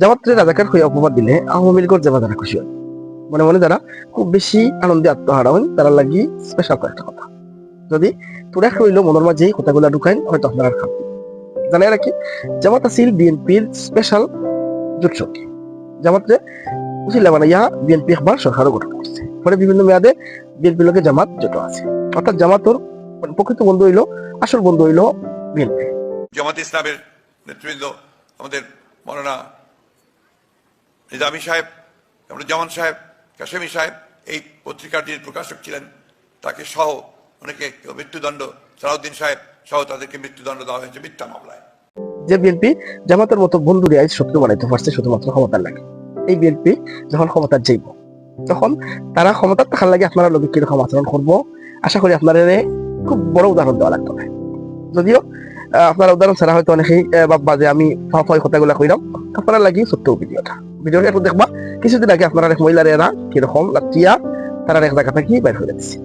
জামাতরে রাজাকার হয়ে অপবাদ দিলে আওয়ামী লীগের যাবা যারা খুশি হয় মনে মনে যারা খুব বেশি আনন্দে আত্মহারা হন তারা লাগি স্পেশাল কয়েকটা কথা যদি তোরা হইল মনের মাঝে এই কথাগুলো ঢুকাইন হয়তো আপনারা খাবেন জানে নাকি জামাত আছিল বিএনপির স্পেশাল জোট সঙ্গী জামাতরে উচিলা বানাইয়া বিএনপি একবার সরকারও গঠন করছে পরে বিভিন্ন মেয়াদে বিএনপি লোকে জামাত জোট আছে অর্থাৎ জামাতর প্রকৃত বন্ধু হইল আসল বন্ধু হইল বিএনপি জামাত ইসলামের নেতৃবৃন্দ আমাদের মৌলানা নিজামী সাহেব জামান সাহেব কাশেমি সাহেব এই পত্রিকার যিনি প্রকাশক ছিলেন তাকে সহ অনেকে মৃত্যুদণ্ড সালাউদ্দিন সাহেব সহ তাদেরকে মৃত্যুদণ্ড দেওয়া হয়েছে মিথ্যা মামলায়। যে বিএনপি জামাতের মতো বন্ধু আজ শত্রু বানাইতে পারছে শুধুমাত্র ক্ষমতার লাগে এই বিএনপি যখন ক্ষমতার যাইব তখন তারা ক্ষমতার থাকার লাগে আপনারা লোক কিরকম আচরণ করবো আশা করি আপনারা খুব বড় উদাহরণ দেওয়া লাগতো না যদিও আপনারা উদাহরণ ছাড়া হয়তো অনেকেই ভাববা যে আমি কথাগুলা কইলাম আপনারা লাগি সত্য ভিডিওটা একটু দেখবা কিছুদিন আগে আপনারা এক মহিলার এরা কিরকম লাচিয়া তারা এক জায়গা থেকে বাইর হয়ে যাচ্ছে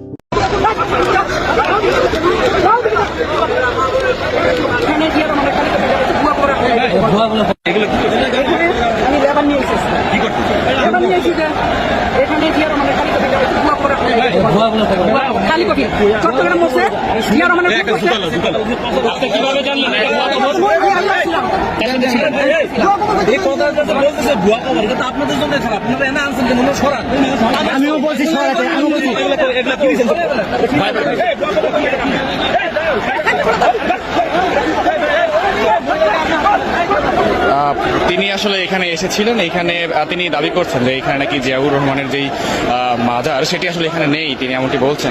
আমিও বলছি তিনি আসলে এখানে এসেছিলেন এখানে তিনি দাবি করছেন যে এখানে নাকি জিয়াউর রহমানের যেই মাজার সেটি আসলে এখানে নেই তিনি এমনটি বলছেন